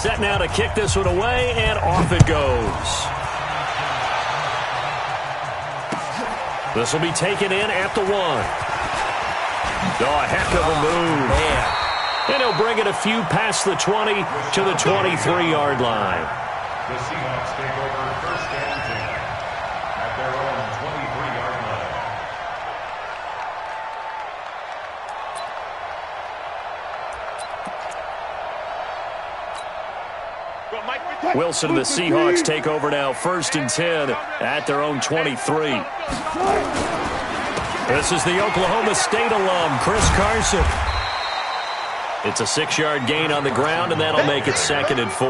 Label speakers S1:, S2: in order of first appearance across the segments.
S1: Set now to kick this one away, and off it goes. This will be taken in at the 1. Oh, a heck of a move.
S2: Man.
S1: And he'll bring it a few past the 20 to the 23-yard line.
S3: The Seahawks take over first and 10 at their own 23-yard
S1: line. Wilson and the Seahawks take over now first and 10 at their own 23. This is the Oklahoma State alum, Chris Carson. It's a 6-yard gain on the ground, and that'll make it 2nd and 4.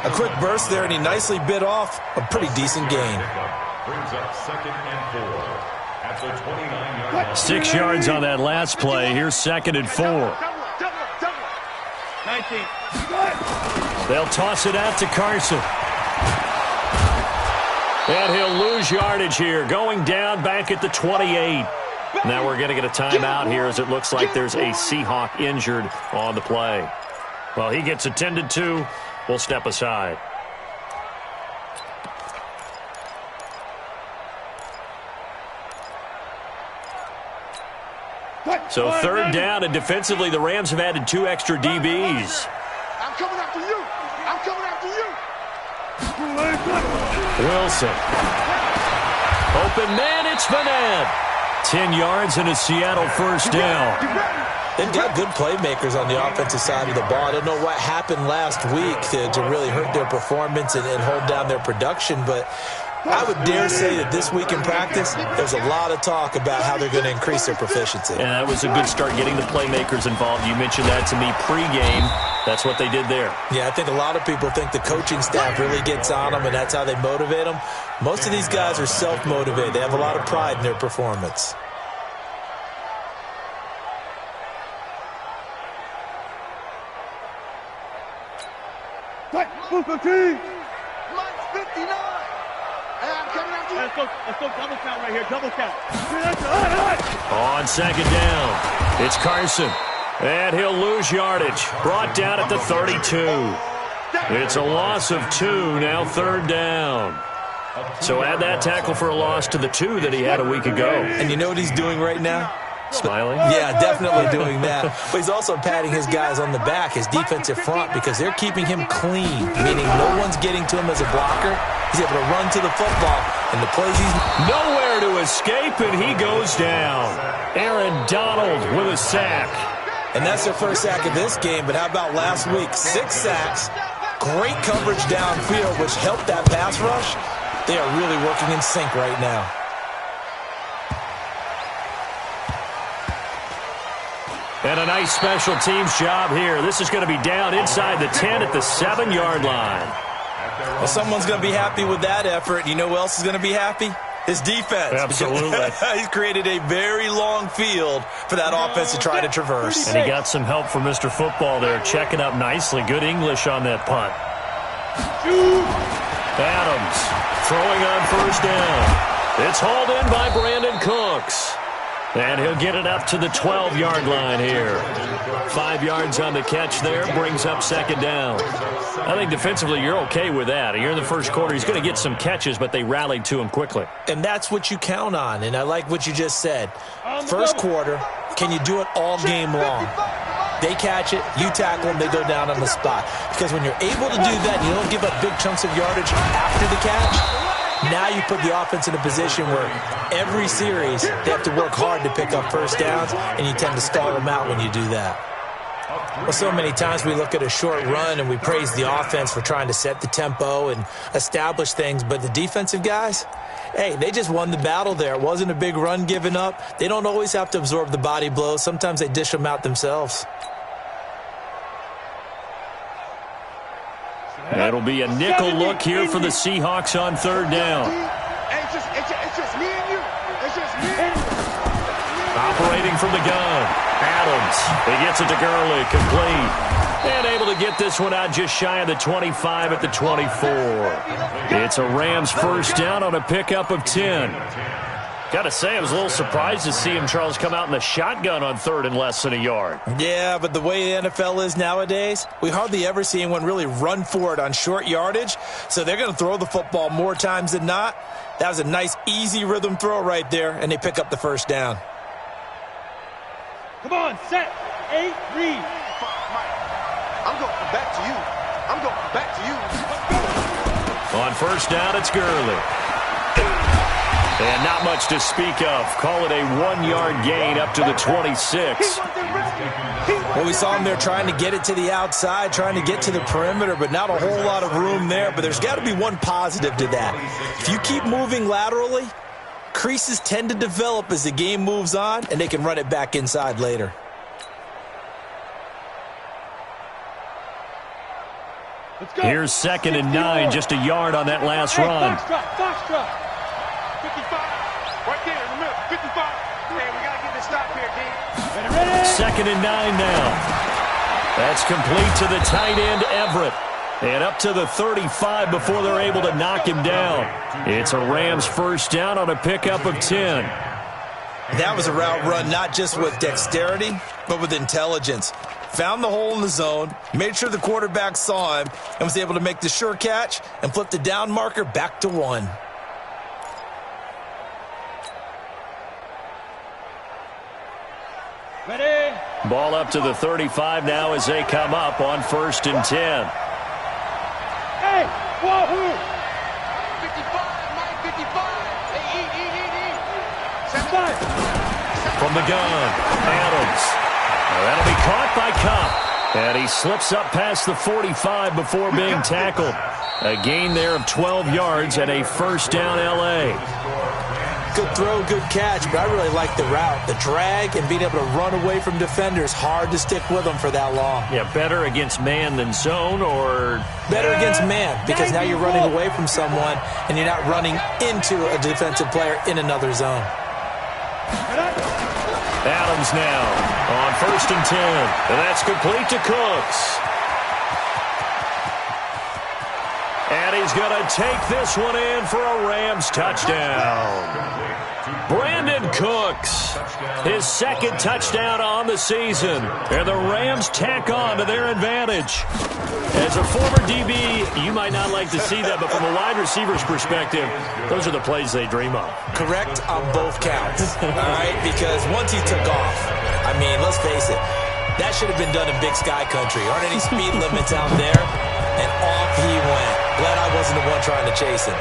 S2: A quick burst there, and he nicely bit off a pretty decent gain.
S3: Brings up 2nd and 4 at the 29-yard line.
S1: 6 yards on that last play. Here's 2nd and 4.
S4: 19.
S1: They'll toss it out to Carson. And he'll lose yardage here, going down back at the 28. Now we're going to get a timeout here as it looks like there's a Seahawk injured on the play. Well, he gets attended to. We'll step aside. So 3rd down, and defensively the Rams have added 2 extra DBs.
S4: I'm coming after you. I'm coming after you.
S1: Wilson. Open man, it's Vanette. 10 yards and a Seattle first down.
S2: They've got good playmakers on the offensive side of the ball. I don't know what happened last week to really hurt their performance and hold down their production, but I would dare say that this week in practice, there's a lot of talk about how they're going to increase their proficiency.
S1: And that was a good start getting the playmakers involved. You mentioned that to me pregame. That's what they did there.
S2: Yeah, I think a lot of people think the coaching staff really gets on them, and that's how they motivate them. Most of these guys are self-motivated. They have a lot of pride in their performance.
S4: Mine's 59. Let's go double count right here, double count.
S1: On 2nd down, it's Carson. And he'll lose yardage. Brought down at the 32. It's a loss of 2, now 3rd down. So add that tackle for a loss to the 2 that he had a week ago.
S2: And you know what he's doing right now?
S1: Smiling?
S2: Yeah, definitely doing that. But he's also patting his guys on the back, his defensive front, because they're keeping him clean, meaning no one's getting to him as a blocker. He's able to run to the football, and the plays he's...
S1: Nowhere to escape, and he goes down. Aaron Donald with a sack.
S2: And that's their first sack of this game, but how about last week? 6 sacks, great coverage downfield, which helped that pass rush. They are really working in sync right now.
S1: And a nice special teams job here. This is going to be down inside the 10 at the 7-yard line.
S2: Well, someone's going to be happy with that effort. You know who else is going to be happy? His defense.
S1: Absolutely.
S2: He's created a very long field for that offense to try to traverse.
S1: And he got some help from Mr. Football there, checking up nicely. Good English on that punt. Adams throwing on first down. It's hauled in by Brandon Cooks. And he'll get it up to the 12-yard line here. 5 yards on the catch there, brings up 2nd down. I think defensively you're okay with that. You're in the first quarter. He's going to get some catches, but they rallied to him quickly.
S2: And that's what you count on, and I like what you just said. First quarter, can you do it all game long? They catch it, you tackle them, they go down on the spot. Because when you're able to do that, and you don't give up big chunks of yardage after the catch, now you put the offense in a position where every series they have to work hard to pick up first downs, and you tend to stall them out when you do that. Well, so many times we look at a short run and we praise the offense for trying to set the tempo and establish things, but the defensive guys, hey, they just won the battle there. It wasn't a big run given up. They don't always have to absorb the body blows. Sometimes they dish them out themselves.
S1: That'll be a nickel look here for the Seahawks on 3rd down.
S4: It's just me and you. It's just me and you.
S1: Operating from the gun, Adams. He gets it to Gurley, complete. And able to get this one out just shy of the 25 at the 24. It's a Rams first down on a pickup of 10. Got to say, I was a little surprised to see him, Charles, come out in the shotgun on 3rd and less than a yard.
S2: Yeah, but the way the NFL is nowadays, we hardly ever see anyone really run for it on short yardage, so they're going to throw the football more times than not. That was a nice, easy rhythm throw right there, and they pick up the first down.
S5: Come on, set, 8, read.
S4: I'm going back to you. I'm going back to you.
S1: On first down, it's Gurley. And not much to speak of. Call it a 1-yard gain up to the 26.
S2: Well, we saw him there trying to get it to the outside, trying to get to the perimeter, but not a whole lot of room there. But there's got to be one positive to that. If you keep moving laterally, creases tend to develop as the game moves on, and they can run it back inside later.
S1: Here's 2nd and 9, just a yard on that last run.
S5: Foxtrot.
S4: 55. Right there in the middle. 55. Hey, we got to get this stop here, D.
S5: Ready?
S1: 2nd and 9 now. That's complete to the tight end, Everett. And up to the 35 before they're able to knock him down. It's a Rams first down on a pickup of 10.
S2: That was a route run not just with dexterity, but with intelligence. Found the hole in the zone, made sure the quarterback saw him, and was able to make the sure catch and flip the down marker back to 1.
S5: Ready?
S1: Ball up to the 35 now as they come up on 1st and 10.
S5: Hey, wahoo!
S4: 55. Mike, 55. Hey, eat.
S5: 5.
S1: From the gun, Adams. That'll be caught by Kupp. And he slips up past the 45 before being tackled. A gain there of 12 yards and a first down L.A.
S2: Good throw, good catch, but I really like the route. The drag and being able to run away from defenders, hard to stick with them for that long.
S1: Yeah, better against man than zone, or
S2: better against man, because now you're running away from someone and you're not running into a defensive player in another zone.
S1: Adams now on 1st and 10. And that's complete to Cooks. And he's going to take this one in for a Rams touchdown. Brandon Cooks, his 2nd touchdown on the season. And the Rams tack on to their advantage. As a former DB, you might not like to see that, but from a wide receiver's perspective, those are the plays they dream of.
S2: Correct on both counts, all right? Because once he took off, I mean, let's face it, that should have been done in Big Sky Country. Aren't any speed limits out there? And off he went. Glad I wasn't the one trying to chase him.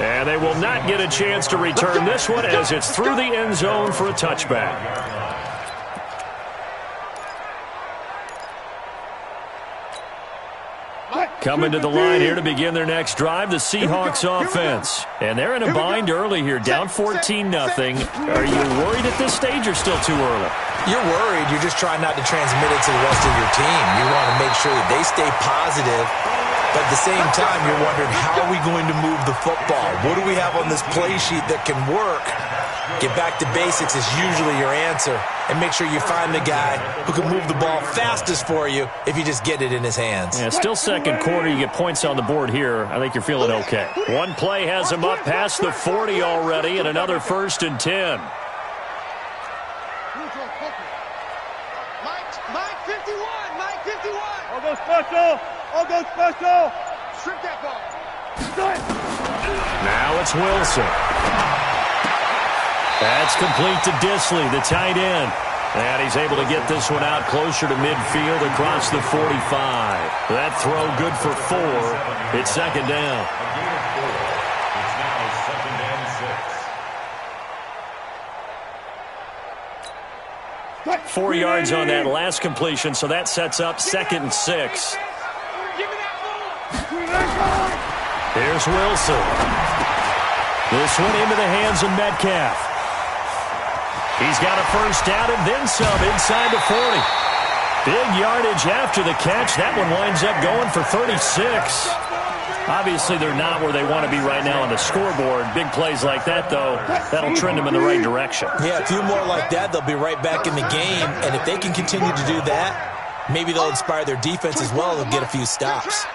S1: And they will not get a chance to return this one as it's through the end zone for a touchback. Coming to the line here to begin their next drive, the Seahawks offense. And they're in a bind early here, down 14-0. Are you worried at this stage or still too early?
S2: You're worried. You're just trying not to transmit it to the rest of your team. You want to make sure that they stay positive. But at the same time, you're wondering, how are we going to move the football? What do we have on this play sheet that can work? Get back to basics is usually your answer. And make sure you find the guy who can move the ball fastest for you if you just get it in his hands.
S1: Yeah, still second quarter. You get points on the board here. I think you're feeling okay. One play has him up past the 40 already, and another 1st and 10.
S4: Mike 51. Mike 51.
S5: I'll go special. I'll go special.
S4: Strip that ball.
S1: Now it's Wilson. That's complete to Disley, the tight end. And he's able to get this one out closer to midfield across the 45. That throw good for 4. It's 2nd down.
S3: It's now 2nd and 6.
S1: 4 yards on that last completion, so that sets up 2nd and 6. Here's Wilson. This one into the hands of Metcalf. He's got a first down and then some inside the 40. Big yardage after the catch. That one winds up going for 36. Obviously, they're not where they want to be right now on the scoreboard. Big plays like that, though, that'll trend them in the right direction.
S2: Yeah, a few more like that, they'll be right back in the game. And if they can continue to do that, maybe they'll inspire their defense as well. They'll get a few stops.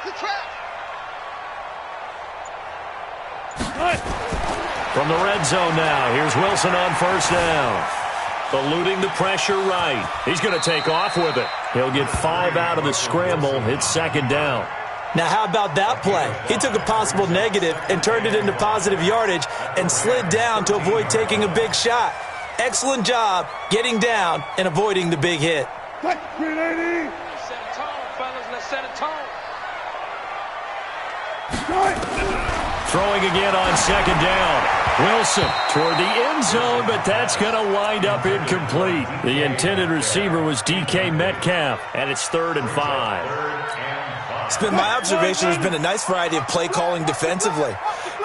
S1: From the red zone now, here's Wilson on first down. Eluding the pressure right. He's going to take off with it. He'll get 5 out of the scramble. It's second down.
S2: Now, how about that play? He took a possible negative and turned it into positive yardage and slid down to avoid taking a big shot. Excellent job getting down and avoiding the big hit.
S5: Let's set
S4: a tone, fellas. Let's set a tone.
S1: Throwing again on second down. Wilson toward the end zone, but that's going to wind up incomplete. The intended receiver was DK Metcalf, and it's 3rd and 5.
S2: It's been my observation there's been a nice variety of play calling defensively.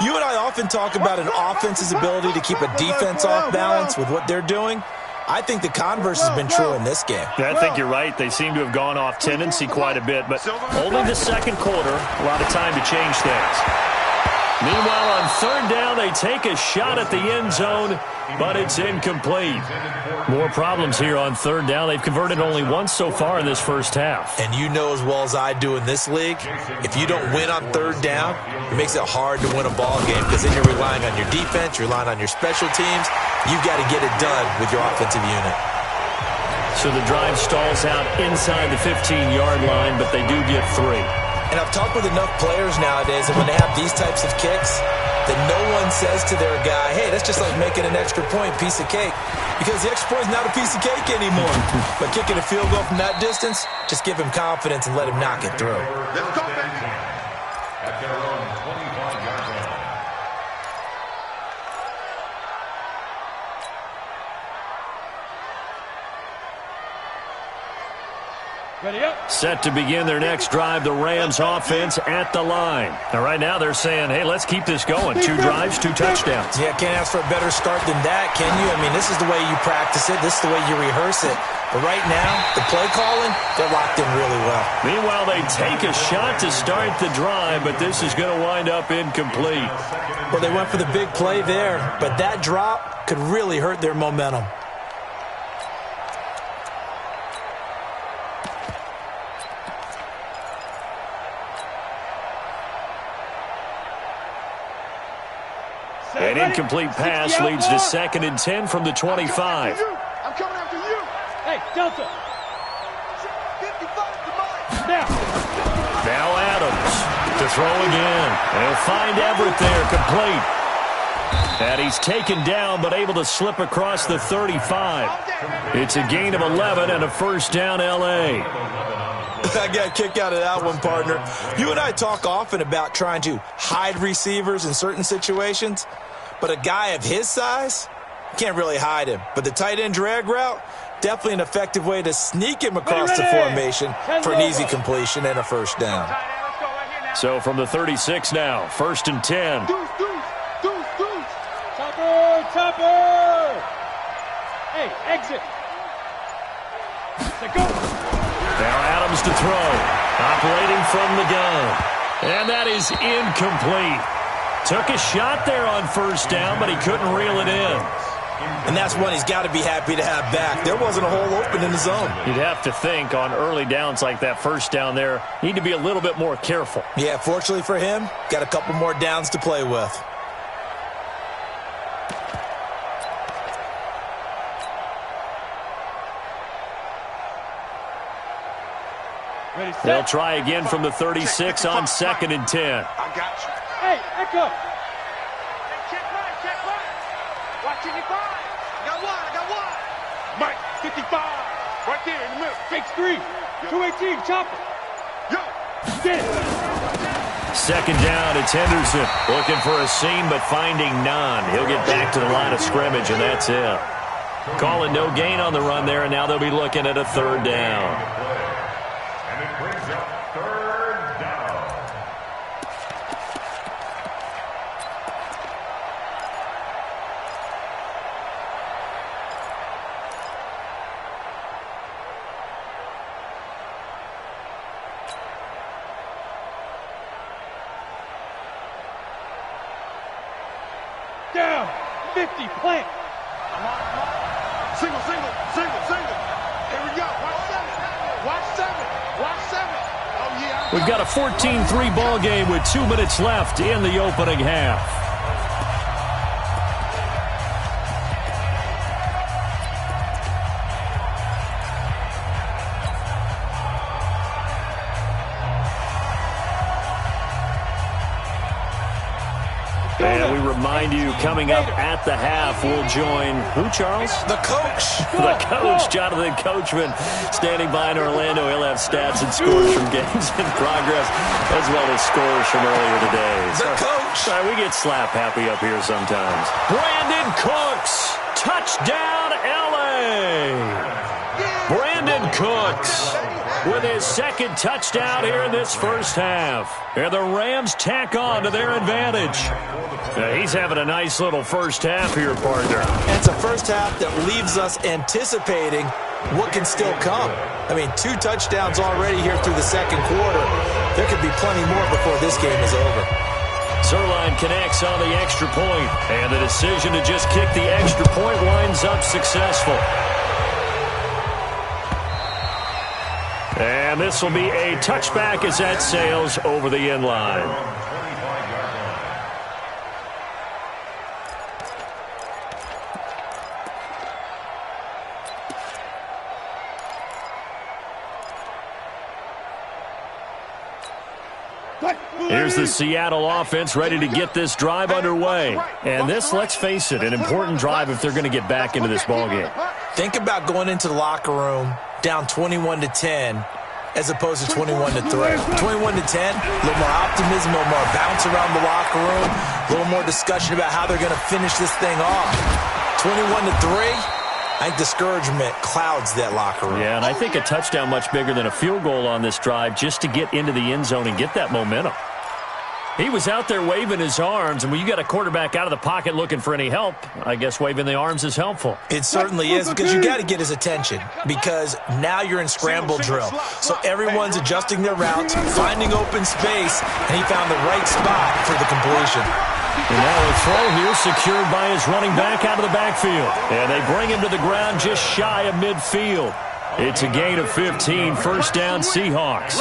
S2: You and I often talk about an offense's ability to keep a defense off balance with what they're doing. I think the converse has been true in this game.
S1: I think you're right. They seem to have gone off tendency quite a bit, but only the second quarter, a lot of time to change things. Meanwhile, on third down, they take a shot at the end zone, but it's incomplete. More problems here on third down. They've converted only once so far in this first half.
S2: And you know as well as I do in this league, if you don't win on third down, it makes it hard to win a ball game because then you're relying on your defense, you're relying on your special teams. You've got to get it done with your offensive unit.
S1: So the drive stalls out inside the 15-yard line, but they do get 3.
S2: And I've talked with enough players nowadays, and when they have these types of kicks, that no one says to their guy, hey, that's just like making an extra point, piece of cake. Because the extra point is not a piece of cake anymore. But kicking a field goal from that distance, just give him confidence and let him knock it through.
S4: Let's go, baby.
S3: At their own 25-yard line.
S5: Ready up.
S1: Set to begin their next drive, the Rams offense at the line. Now, right now they're saying, hey, let's keep this going. 2 drives, 2 touchdowns.
S2: Yeah, can't ask for a better start than that, can you? I mean, this is the way you practice it. This is the way you rehearse it. But right now, the play calling, they're locked in really well.
S1: Meanwhile, they take a shot to start the drive, but this is going to wind up incomplete.
S2: Well, they went for the big play there, but that drop could really hurt their momentum.
S1: An incomplete pass leads to 2nd and 10 from the 25.
S4: I'm coming after you.
S5: Hey, Delta.
S4: 55 to mine.
S1: Now Adams to throw again. They'll find Everett there, complete. And he's taken down, but able to slip across the 35. It's a gain of 11 and a first down, L.A.
S2: I got a kick out of that one, partner. You and I talk often about trying to hide receivers in certain situations, but a guy of his size can't really hide him. But the tight end drag route, definitely an effective way to sneak him across the formation for an easy completion and a first down.
S1: So from the 36 now, 1st and 10.
S5: Topper. Hey, exit. Let's go.
S1: Now Adams to throw. Operating from the gun. And that is incomplete. Took a shot there on first down, but he couldn't reel it in.
S2: And that's one he's got to be happy to have back. There wasn't a hole open in the zone.
S1: You'd have to think on early downs like that first down there, need to be a little bit more careful.
S2: Yeah, fortunately for him, got a couple more downs to play with.
S5: Ready, set.
S1: They'll try again from the 36 on 2nd and 10.
S4: I got you.
S5: Hey, echo.
S4: Check right. Watch 55. I got one. Mike, 55. Right there in the middle.
S5: Fakes 3. 218, chopper.
S4: Yo.
S5: Get it.
S1: 2nd down, it's Henderson. Looking for a seam, but finding none. He'll get back to the line of scrimmage, and that's it. Calling no gain on the run there, and now they'll be looking at a 3rd down.
S3: And it brings up 3rd down.
S5: Down. 50, plant.
S4: Single. Here we go. Watch 7. Oh, yeah.
S1: We've got a 14-3 ball game with 2 minutes left in the opening half. And we remind you, coming up at the half, we'll join who, Charles?
S2: The coach.
S1: The coach, Jonathan Coachman, standing by in Orlando. He'll have stats and scores from games in progress, as well as scores from earlier today.
S2: The coach.
S1: Sorry, we get slap happy up here sometimes. Brandon Cooks, touchdown, L.A. Brandon Cooks with his second touchdown here in this first half. And the Rams tack on to their advantage. He's having a nice little first half here, partner.
S2: And it's a first half that leaves us anticipating what can still come. I mean, 2 touchdowns already here through the second quarter. There could be plenty more before this game is over.
S1: Zerline connects on the extra point, and the decision to just kick the extra point winds up successful. And this will be a touchback as that sails over the end line. Here's the Seattle offense ready to get this drive underway. And this, let's face it, an important drive if they're going to get back into this ballgame.
S2: Think about going into the locker room down 21-10 as opposed to 21-3. 21-10, a little more optimism, a little more bounce around the locker room, a little more discussion about how they're going to finish this thing off. 21-3. I think discouragement clouds that locker room.
S1: Yeah, and I think a touchdown much bigger than a field goal on this drive just to get into the end zone and get that momentum. He was out there waving his arms, and when you got a quarterback out of the pocket looking for any help, I guess waving the arms is helpful.
S2: It certainly is, because you got to get his attention, because now you're in scramble drill. So everyone's adjusting their routes, finding open space, and he found the right spot for the completion.
S1: And now a throw here secured by his running back out of the backfield. And they bring him to the ground just shy of midfield. It's a gain of 15, first down Seahawks.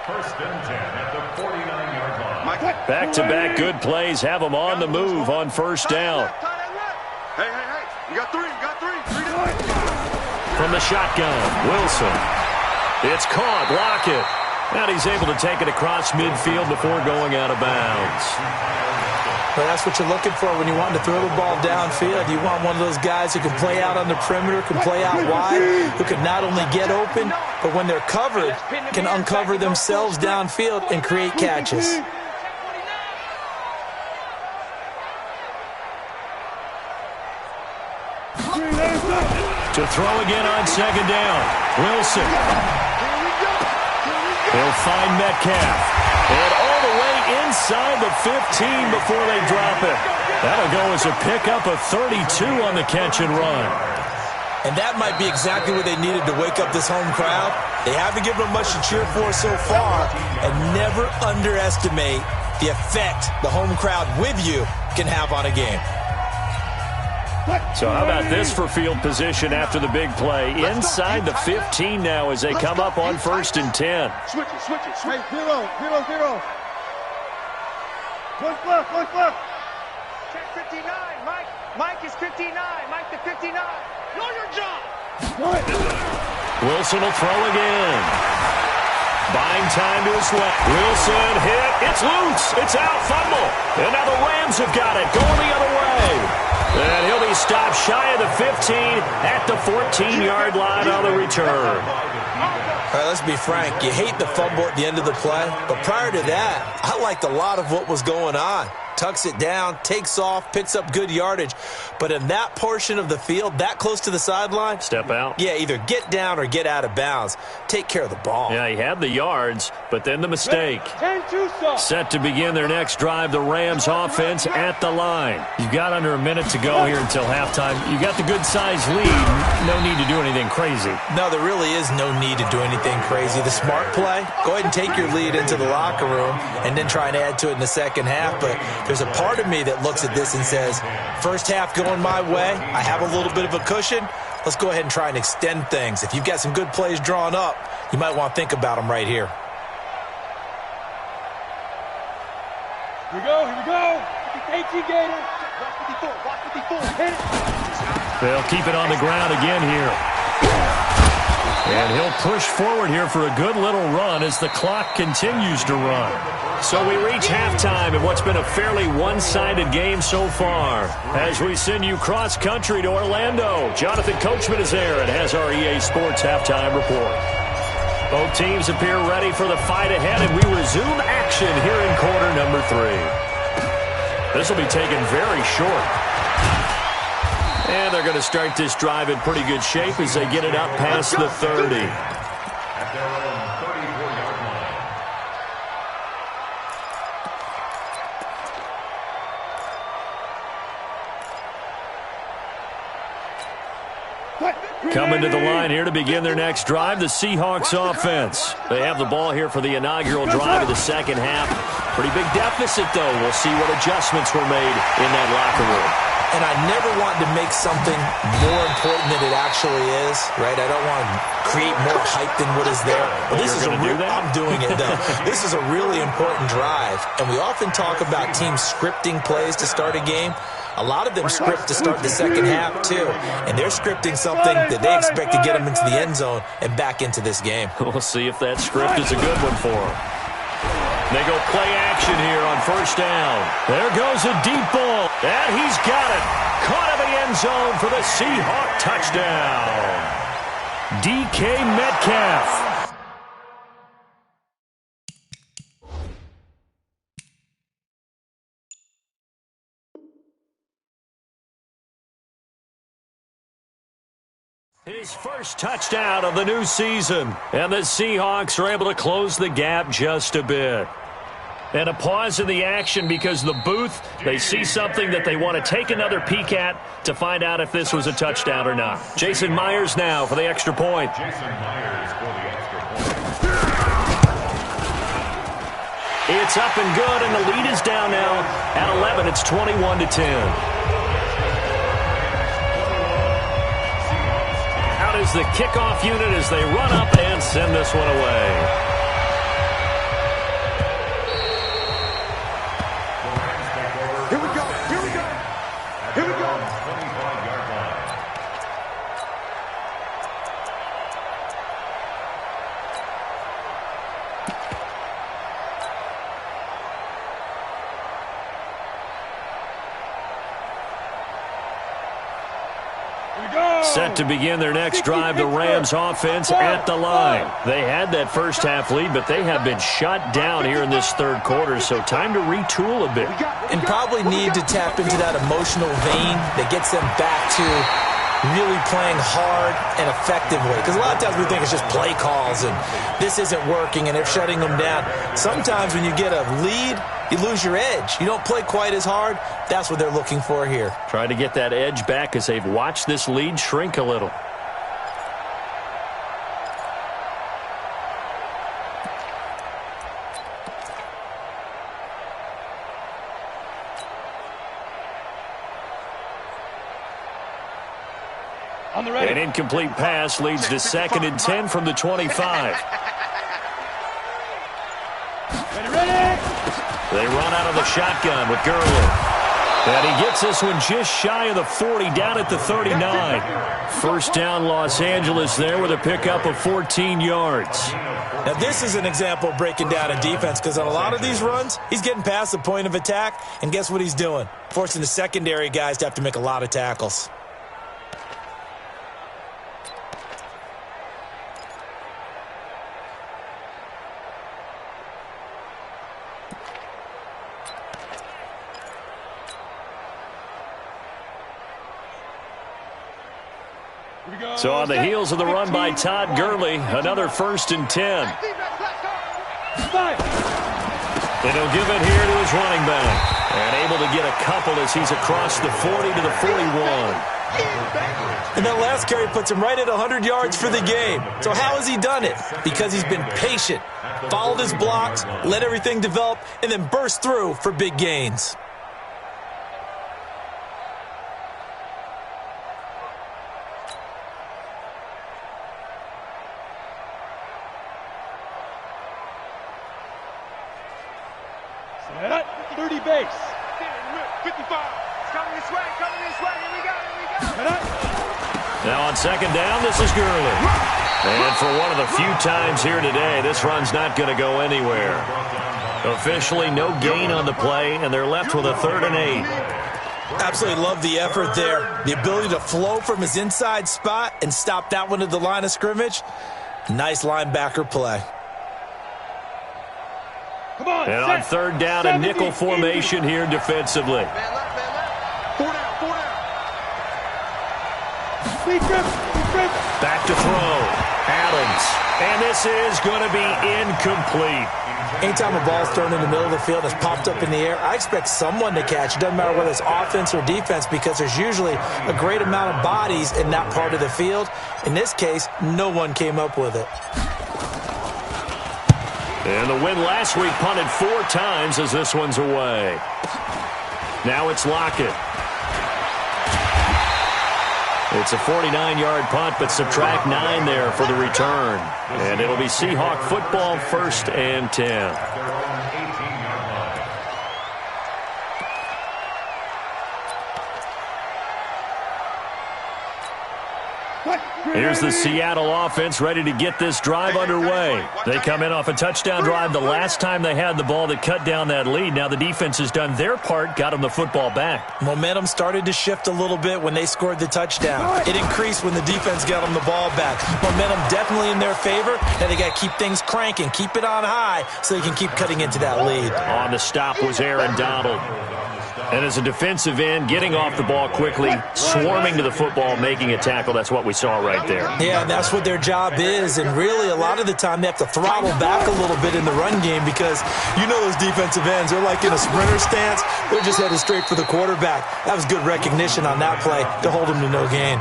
S3: First and 10 at the 49-yard line.
S1: Back-to-back good plays have them on the move on first down.
S4: Hey, you got three.
S1: From the shotgun, Wilson. It's caught, Lockett. And he's able to take it across midfield before going out of bounds.
S2: Well, that's what you're looking for when you want to throw the ball downfield. You want one of those guys who can play out on the perimeter, can play out wide, who can not only get open, but when they're covered, can uncover themselves downfield and create catches.
S1: To throw again on second down, Wilson. He'll find Metcalf. And all the way inside the 15 before they drop it. That'll go as a pickup of 32 on the catch and run.
S2: And that might be exactly what they needed to wake up this home crowd. They haven't given them much to cheer for so far. And never underestimate the effect the home crowd with you can have on a game.
S1: So how about this for field position after the big play? Inside the 15 now as they come up on first and 10.
S4: Switch it. Hey, zero. One left. Check 59, Mike. Mike is 59. Mike to 59. Know your job.
S1: Wilson will throw again. Buying time to his left. Wilson hit. It's loose. It's out. Fumble. And now the Rams have got it. Going the other way. And he'll be stopped shy of the 15 at the 14-yard line on the return.
S2: All right, let's be frank. You hate the fumble at the end of the play, but prior to that, I liked a lot of what was going on. Tucks it down, takes off, picks up good yardage. But in that portion of the field, that close to the sideline,
S1: step out.
S2: Yeah, either get down or get out of bounds. Take care of the ball.
S1: Yeah, he had the yards, but then the mistake. Set to begin their next drive, the Rams offense at the line. You've got under a minute to go here until halftime. You got the good-sized lead. No need to do anything crazy.
S2: No, there really is no need to do anything crazy. The smart play, go ahead and take your lead into the locker room and then try and add to it in the second half. But there's a part of me that looks at this and says, first half going my way, I have a little bit of a cushion. Let's go ahead and try and extend things. If you've got some good plays drawn up, you might want to think about them right here.
S5: Here we go. 18 Gator.
S1: They'll keep it on the ground again here. And he'll push forward here for a good little run as the clock continues to run. So we reach halftime in what's been a fairly one-sided game so far. As we send you cross-country to Orlando, Jonathan Coachman is there and has our EA Sports halftime report. Both teams appear ready for the fight ahead, and we resume action here in quarter number 3. This will be taken very short. And they're going to start this drive in pretty good shape as they get it up past the 30.
S3: At their own 34-yard line.
S1: Coming to the line here to begin their next drive, the Seahawks offense. They have the ball here for the inaugural drive of the second half. Pretty big deficit, though. We'll see what adjustments were made in that locker room.
S2: And I never want to make something more important than it actually is, right? I don't want to create more hype than what is there. But this is a real, I'm doing it, though. This is a really important drive. And we often talk about teams scripting plays to start a game. A lot of them script to start the second half, too. And they're scripting something that they expect to get them into the end zone and back into this game.
S1: We'll see if that script is a good one for them. They go play action here on first down. There goes a deep ball. And he's got it. Caught in the end zone for the Seahawk touchdown. DK Metcalf. His first touchdown of the new season. And the Seahawks are able to close the gap just a bit. And a pause in the action because the booth, they see something that they want to take another peek at to find out if this was a touchdown or not. Jason Myers now for the extra point.
S3: Jason Myers for the extra point.
S1: It's up and good, and the lead is down now at 11. It's 21-10. Out is the kickoff unit as they run up and send this one away.
S4: Here we go. Here we go. Here we go.
S3: 25-yard line.
S1: Set to begin their next drive, the Rams offense at the line. They had that first half lead, but they have been shut down here in this third quarter, so time to retool a bit.
S2: And probably need to tap into that emotional vein that gets them back to really playing hard and effectively. Because a lot of times we think it's just play calls and this isn't working and they're shutting them down. Sometimes when you get a lead, you lose your edge. You don't play quite as hard. That's what they're looking for here.
S1: Trying to get that edge back as they've watched this lead shrink a little. An incomplete pass leads to 2nd and 10 from the 25. They run out of the shotgun with Gurley. And he gets this one just shy of the 40, down at the 39. First down, Los Angeles there with a pickup of 14 yards.
S2: Now, this is an example of breaking down a defense because on a lot of these runs, he's getting past the point of attack, and guess what he's doing? Forcing the secondary guys to have to make a lot of tackles.
S1: So on the heels of the run by Todd Gurley, another 1st and 10. And he'll give it here to his running back. And able to get a couple as he's across the 40 to the 41.
S2: And that last carry puts him right at 100 yards for the game. So how has he done it? Because he's been patient, followed his blocks, let everything develop, and then burst through for big gains.
S5: Set up, 30 base.
S4: 55. Coming this way, here we go, here we go.
S5: Set up.
S1: Now on second down, this is Gurley. And for one of the few times here today, this run's not going to go anywhere. Officially, no gain on the play, and they're left with a 3rd and 8.
S2: Absolutely love the effort there. The ability to flow from his inside spot and stop that one at the line of scrimmage. Nice linebacker play.
S5: Come on,
S1: and on 3rd down, a nickel formation here defensively.
S4: Man left. 4 down, 4 down.
S1: Back to throw. Adams. And this is going to be incomplete.
S2: Anytime a ball's thrown in the middle of the field, it's popped up in the air, I expect someone to catch. It doesn't matter whether it's offense or defense, because there's usually a great amount of bodies in that part of the field. In this case, no one came up with it.
S1: And the win last week punted 4 times as this one's away. Now it's Lockett. It's a 49-yard punt, but subtract 9 there for the return. And it'll be Seahawk football, 1st and 10. Here's the Seattle offense ready to get this drive underway. They come in off a touchdown drive the last time they had the ball that cut down that lead. Now the defense has done their part, got them the football back.
S2: Momentum started to shift a little bit when they scored the touchdown. It increased when the defense got them the ball back. Momentum definitely in their favor, and they got to keep things cranking, keep it on high so they can keep cutting into that lead.
S1: On the stop was Aaron Donald. And as a defensive end, getting off the ball quickly, swarming to the football, making a tackle, that's what we saw right there.
S2: Yeah, and that's what their job is. And really, a lot of the time, they have to throttle back a little bit in the run game because you know those defensive ends, they're like in a sprinter stance. They're just headed straight for the quarterback. That was good recognition on that play to hold them to no gain.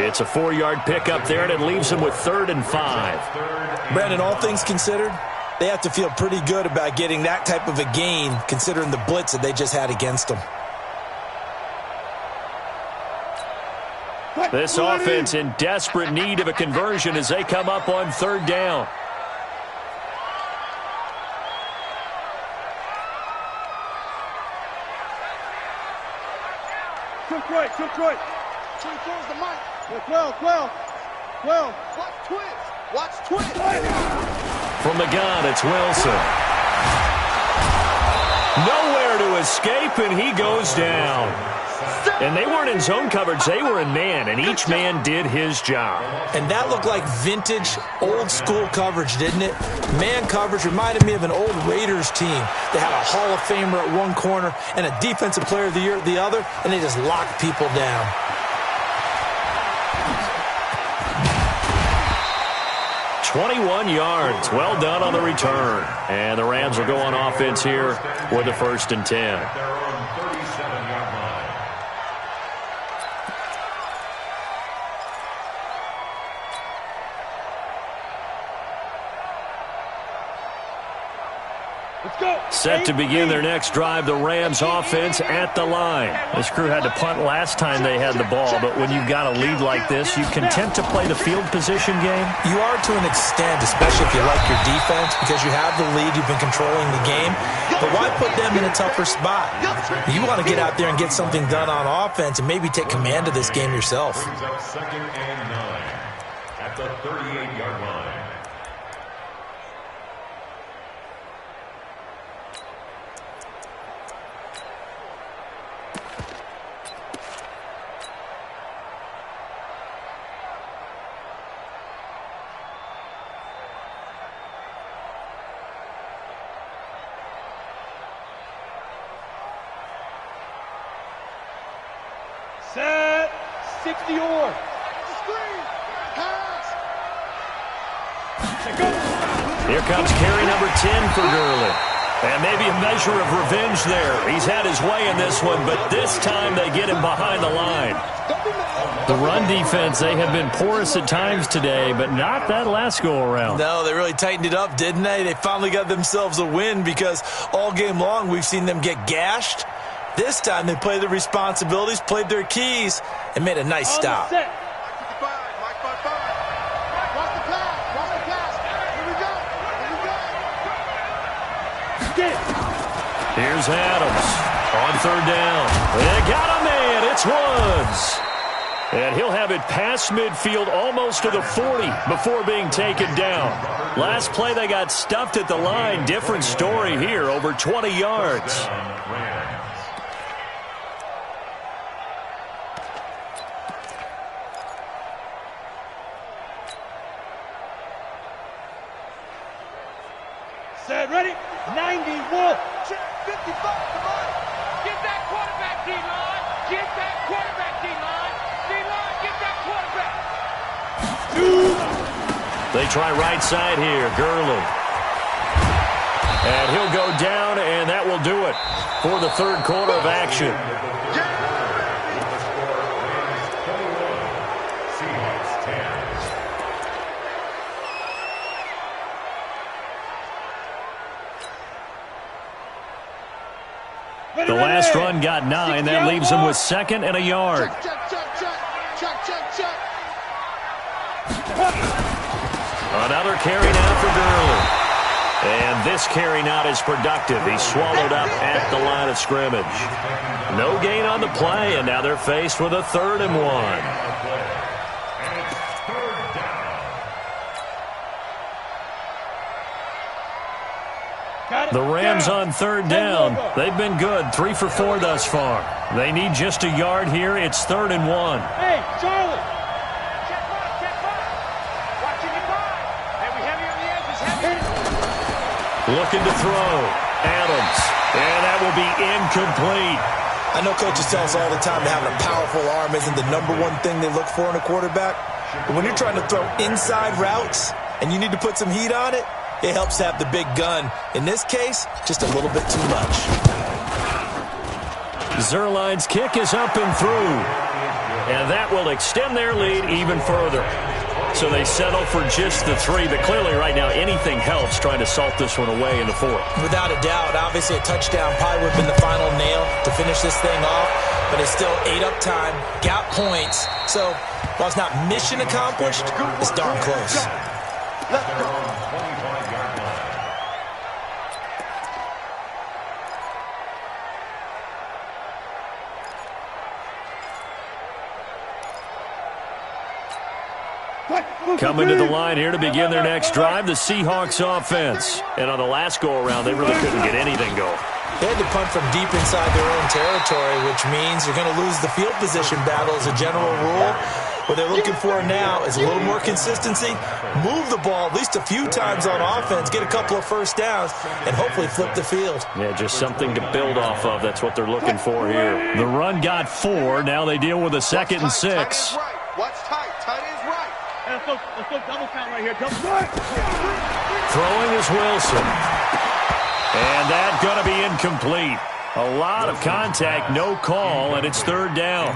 S1: It's a 4-yard pickup there, and it leaves them with 3rd and 5.
S2: Brandon, all things considered, they have to feel pretty good about getting that type of a gain, considering the blitz that they just had against them.
S1: This offense in desperate need of a conversion as they come up on 3rd down.
S5: Took right.
S4: 24 is the mic.
S5: 12.
S4: Watch twist.
S1: From the gun, it's Wilson. Nowhere to escape, and he goes down. And they weren't in zone coverage. They were in man, and each man did his job.
S2: And that looked like vintage, old-school coverage, didn't it? Man coverage reminded me of an old Raiders team. They had a Hall of Famer at one corner and a Defensive Player of the Year at the other, and they just locked people down.
S1: "21 yards. Well done on the return. And the Rams will go on offense here with a 1st and 10. Set to begin their next drive, the Rams offense at the line. This crew had to punt last time they had the ball, but when you've got a lead like this, you content to play the field position game?
S2: You are to an extent, especially if you like your defense, because you have the lead, you've been controlling the game. But why put them in a tougher spot? You want to get out there and get something done on offense and maybe take command of this game yourself.
S3: 2nd and 9 at the 38-yard line.
S5: Set. 60-yard.
S4: Screen. Pass.
S1: Here comes carry number 10 for Gurley. And maybe a measure of revenge there. He's had his way in this one, but this time they get him behind the line. The run defense, they have been porous at times today, but not that last go-around.
S2: No, they really tightened it up, didn't they? They finally got themselves a win because all game long we've seen them get gashed. This time they played their responsibilities, played their keys, and made a nice stop.
S4: Mike 55. Watch the pass. Here we go.
S1: Here's Adams on 3rd down. They got a man. It's Woods. And he'll have it past midfield almost to the 40 before being taken down. Last play they got stuffed at the line. Different story here, over 20 yards.
S5: Set, ready? 91.
S4: Check, 55, come on. Get that quarterback, D-line. Get that quarterback, D-line. D-line, get that quarterback.
S1: They try right side here. Gurley. And he'll go down, and that will do it for the third quarter of action. The last run got 9. That leaves him with 2nd and a yard. Another carry now for Gurley. And this carry not as productive. He's swallowed up at the line of scrimmage. No gain on the play, and now they're faced with a 3rd and 1. The Rams on 3rd down. They've been good, 3 for 4 thus far. They need just a yard here. It's 3rd and 1.
S5: Hey, Charlie.
S4: Check mark, check mark. Watching it live. Heavy, heavy on the edges, heavy.
S1: Looking to throw. Adams. And that will be incomplete.
S2: I know coaches tell us all the time that having a powerful arm isn't the #1 thing they look for in a quarterback. But when you're trying to throw inside routes and you need to put some heat on it, it helps to have the big gun. In this case, just a little bit too much.
S1: Zerline's kick is up and through. And that will extend their lead even further. So they settle for just the 3. But clearly right now anything helps trying to salt this one away in the 4th.
S2: Without a doubt, obviously a touchdown probably would have been the final nail to finish this thing off. But it's still ate up time, got points. So while it's not mission accomplished, it's darn close.
S1: Coming to the line here to begin their next drive, the Seahawks offense. And on the last go-around, they really couldn't get anything going.
S2: They had to punt from deep inside their own territory, which means you're going to lose the field position battle as a general rule. What they're looking for now is a little more consistency, move the ball at least a few times on offense, get a couple of first downs, and hopefully flip the field.
S1: Yeah, just something to build off of. That's what they're looking for here. The run got 4. Now they deal with a 2nd and 6.
S4: What's tight? Tight is right.
S5: Let's go double count right here. Double count.
S1: Throwing is Wilson. And that's going to be incomplete. A lot of contact, no call, and it's 3rd down.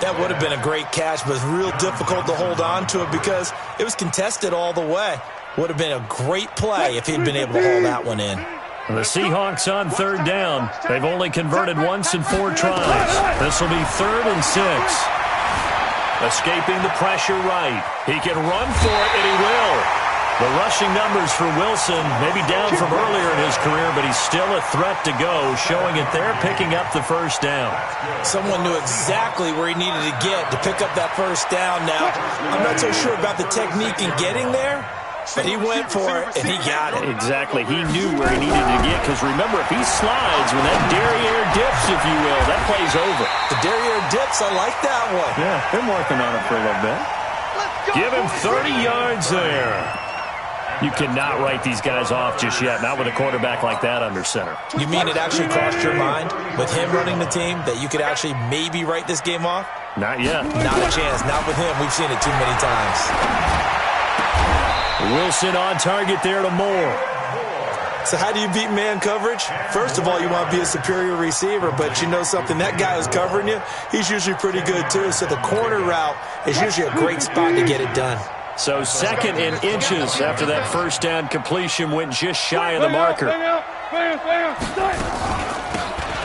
S2: That would have been a great catch, but it's real difficult to hold on to it because it was contested all the way. Would have been a great play if he'd been able to hold that one in.
S1: The Seahawks on 3rd down. They've only converted once in 4 tries. This will be 3rd and 6. Escaping the pressure right. He can run for it, and he will. The rushing numbers for Wilson maybe down from earlier in his career, but he's still a threat to go, showing it there, picking up the 1st down.
S2: Someone knew exactly where he needed to get to pick up that 1st down. Now, I'm not so sure about the technique in getting there, but he went for it, and he got it.
S1: Exactly. He knew where he needed to get, because remember, if he slides, when that derriere dips, if you will, that play's over.
S2: The derriere dips, I like that one.
S1: Yeah, been working on it for a little bit. Give him 30 yards there. You cannot write these guys off just yet, not with a quarterback like that under center.
S2: You mean it actually crossed your mind with him running the team that you could actually maybe write this game off?
S1: Not yet.
S2: Not a chance. Not with him. We've seen it too many times.
S1: Wilson on target there to Moore.
S2: So how do you beat man coverage? First of all, you want to be a superior receiver, but you know something, that guy who's covering you, he's usually pretty good too. So the corner route is usually a great spot to get it done.
S1: So 2nd and inches after that 1st down completion went just shy of the marker.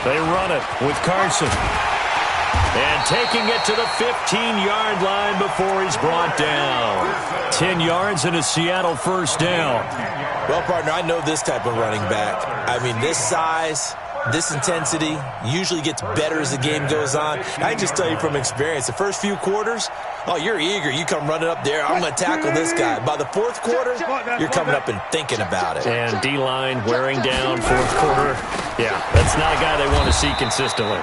S1: They run it with Carson. And taking it to the 15-yard line before he's brought down. 10 yards and a Seattle 1st down.
S2: Well, partner, I know this type of running back. I mean, this size, this intensity usually gets better as the game goes on. I can just tell you from experience, the first few quarters, oh, you're eager. You come running up there, I'm going to tackle this guy. By the fourth quarter, you're coming up and thinking about it.
S1: And D-line wearing down fourth quarter. Yeah, that's not a guy they want to see consistently.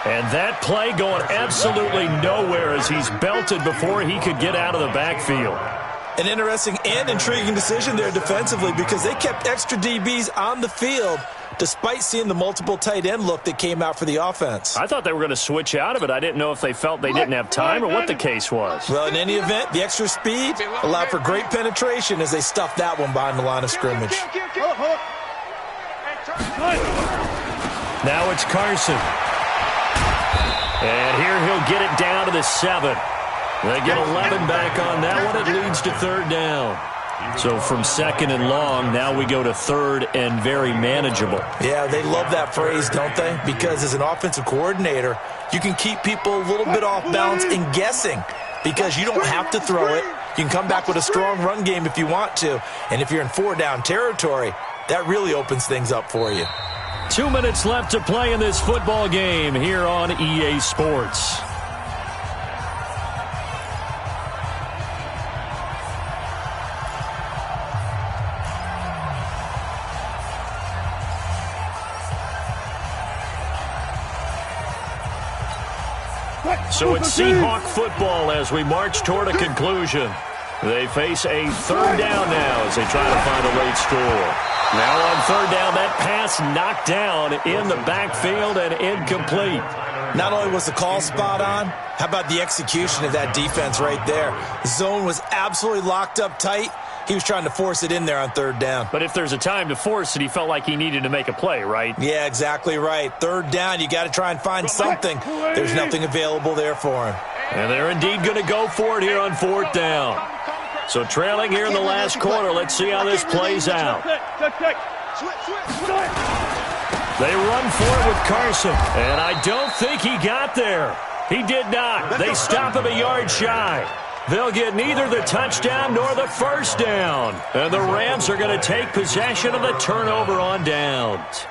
S1: And that play going absolutely nowhere as he's belted before he could get out of the backfield.
S2: An interesting and intriguing decision there defensively because they kept extra DBs on the field despite seeing the multiple tight end look that came out for the offense.
S1: I thought they were going to switch out of it. I didn't know if they felt they didn't have time or what the case was.
S2: Well, in any event, the extra speed allowed for great penetration as they stuffed that one behind the line of scrimmage.
S1: Now it's Carson. And here he'll get it down to the 7. They get 11 back on that one. It leads to third down. So from second and long, now we go to third and very manageable.
S2: Yeah, they love that phrase, don't they? Because as an offensive coordinator, you can keep people a little bit off balance and guessing because you don't have to throw it. You can come back with a strong run game if you want to. And if you're in 4-down territory, that really opens things up for you.
S1: 2 minutes left to play in this football game here on EA Sports. So it's Seahawk football as we march toward a conclusion. They face a third down now as they try to find a late score. Now on third down, that pass knocked down in the backfield and incomplete.
S2: Not only was the call spot on, how about the execution of that defense right there? The zone was absolutely locked up tight. He was trying to force it in there on third down.
S1: But if there's a time to force it, he felt like he needed to make a play, right?
S2: Yeah, exactly right. Third down, you got to try and find something. There's nothing available there for him.
S1: And they're indeed going to go for it here on fourth down. So trailing here in the last quarter, let's see how this plays out. They run for it with Carson, and I don't think he got there. He did not. They stop him a yard shy. They'll get neither the touchdown nor the first down. And the Rams are going to take possession of the turnover on downs.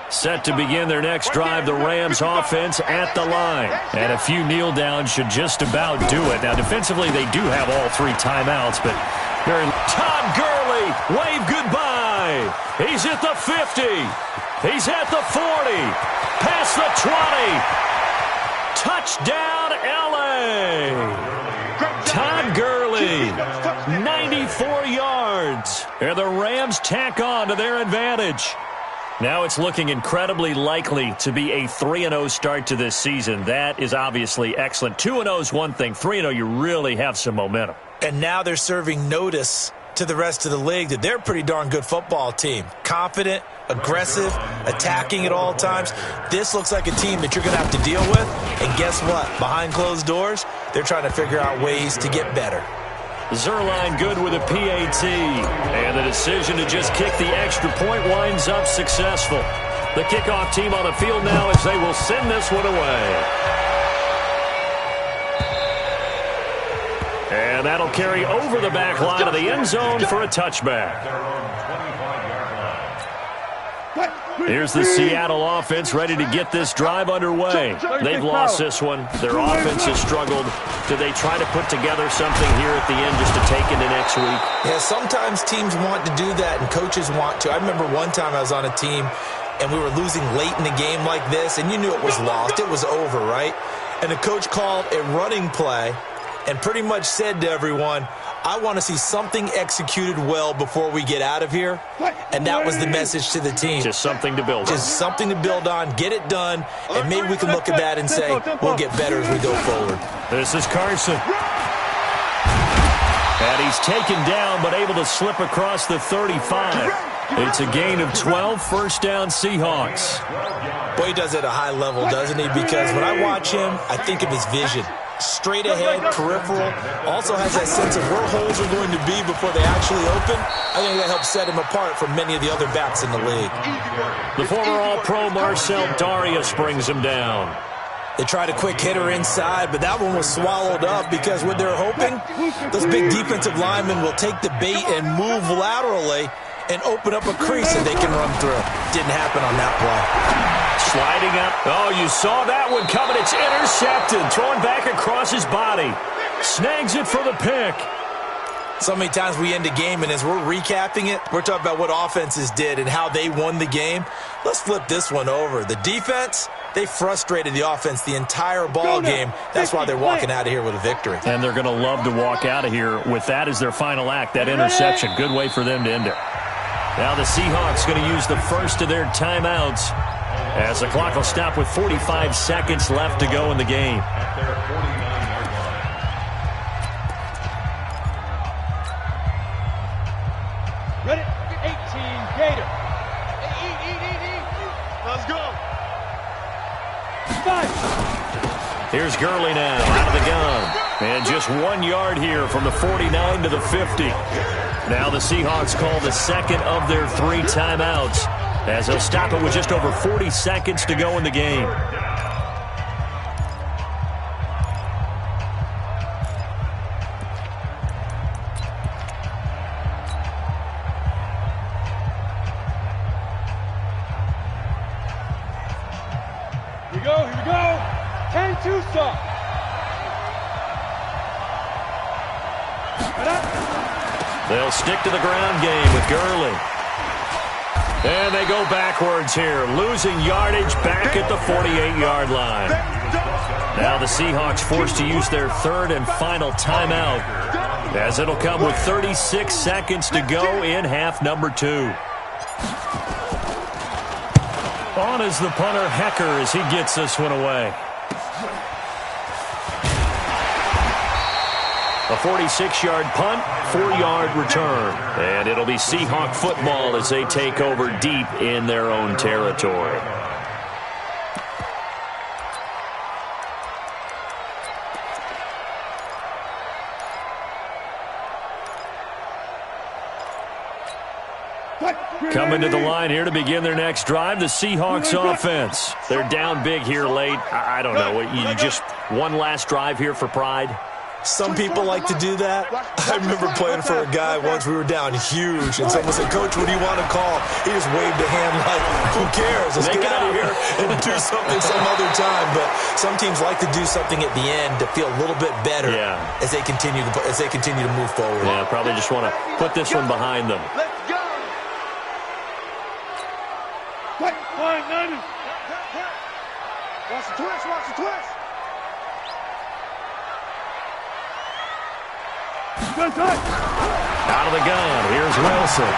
S1: Set to begin their next drive, the Rams offense at the line. And a few kneel downs should just about do it. Now, defensively, they do have all 3 timeouts, but they're in. Todd Gurley, wave goodbye. He's at the 50. He's at the 40. Past the 20. Touchdown, L.A. Todd Gurley, 94 yards. And the Rams tack on to their advantage. Now it's looking incredibly likely to be a 3-0 start to this season. That is obviously excellent. 2-0 is one thing. 3-0, you really have some momentum.
S2: And now they're serving notice to the rest of the league that they're a pretty darn good football team. Confident, aggressive, attacking at all times. This looks like a team that you're going to have to deal with. And guess what? Behind closed doors, they're trying to figure out ways to get better.
S1: Zerline good with a PAT. And the decision to just kick the extra point winds up successful. The kickoff team on the field now as they will send this one away. And that'll carry over the back line of the end zone for a touchback. Here's the Seattle offense ready to get this drive underway. They've lost this one. Their offense has struggled. Do they try to put together something here at the end just to take into next week?
S2: Yeah, sometimes teams want to do that and coaches want to. I remember one time I was on a team and we were losing late in the game like this, and you knew it was lost. It was over, right? And the coach called a running play and pretty much said to everyone, I want to see something executed well before we get out of here. And that was the message to the team.
S1: Just something to build on.
S2: Just something to build on, get it done, and maybe we can look at that and say, we'll get better as we go forward.
S1: This is Carson. And he's taken down, but able to slip across the 35. It's a gain of 12, first down Seahawks.
S2: Boy, he does it at a high level, doesn't he? Because when I watch him, I think of his vision. Straight ahead, peripheral, also has that sense of where holes are going to be before they actually open. I think that helps set him apart from many of the other backs in the league.
S1: The former All-Pro Marcel Darius brings him down.
S2: They tried a quick hitter inside, but that one was swallowed up because what they're hoping, those big defensive linemen will take the bait and move laterally and open up a crease that they can run through. Didn't happen on that play.
S1: Sliding up. Oh, you saw that one coming. It's intercepted. Throwing back across his body. Snags it for the pick.
S2: So many times we end a game, and as we're recapping it, we're talking about what offenses did and how they won the game. Let's flip this one over. The defense, they frustrated the offense the entire ball game. That's why they're walking out of here with a victory.
S1: And they're going to love to walk out of here with that as their final act, that interception. Good way for them to end it. Now the Seahawks going to use the first of their timeouts as the clock will stop with 45 seconds left to go in the game.
S3: At their 49-yard line.
S5: Ready? 18, Gator. Let's go. 5.
S1: Here's Gurley now out of the gun. And just 1 yard here from the 49 to the 50. Now the Seahawks call the second of their 3 timeouts as they'll stop it with just over 40 seconds to go in the game.
S5: Here we go. 10-2 stop.
S1: They'll stick to the ground game with Gurley. And they go backwards here, losing yardage back at the 48-yard line. Now the Seahawks forced to use their third and final timeout as it'll come with 36 seconds to go in half number 2. On is the punter, Hecker, as he gets this one away. A 46-yard punt, 4-yard return. And it'll be Seahawk football as they take over deep in their own territory. Coming to the line here to begin their next drive, the Seahawks offense. They're down big here late. I don't know. You just one last drive here for pride?
S2: Some people like to do that. I remember playing for a guy once. We were down huge, and someone said, "Coach, what do you want to call?" He just waved a hand like, "Who cares? Let's get out of here and do something some other time." But some teams like to do something at the end to feel a little bit better as they continue to move forward.
S1: Yeah, probably just want to put this one behind them.
S4: Let's go.
S5: Fine, Niners.
S4: Watch the twist. Watch the twist.
S1: Out of the gun, here's Wilson.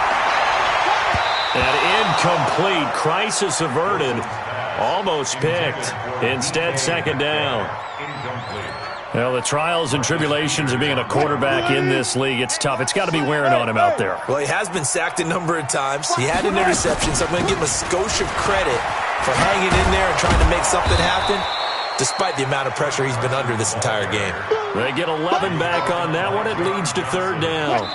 S1: And incomplete, crisis averted, almost picked. Instead, second down. Well, the trials and tribulations of being a quarterback in this league, it's tough. It's got to be wearing on him out there.
S2: Well, he has been sacked a number of times. He had an interception, so I'm going to give him a skosh of credit for hanging in there and trying to make something happen, despite the amount of pressure he's been under this entire game.
S1: They get 11 back on that one. It leads to third down.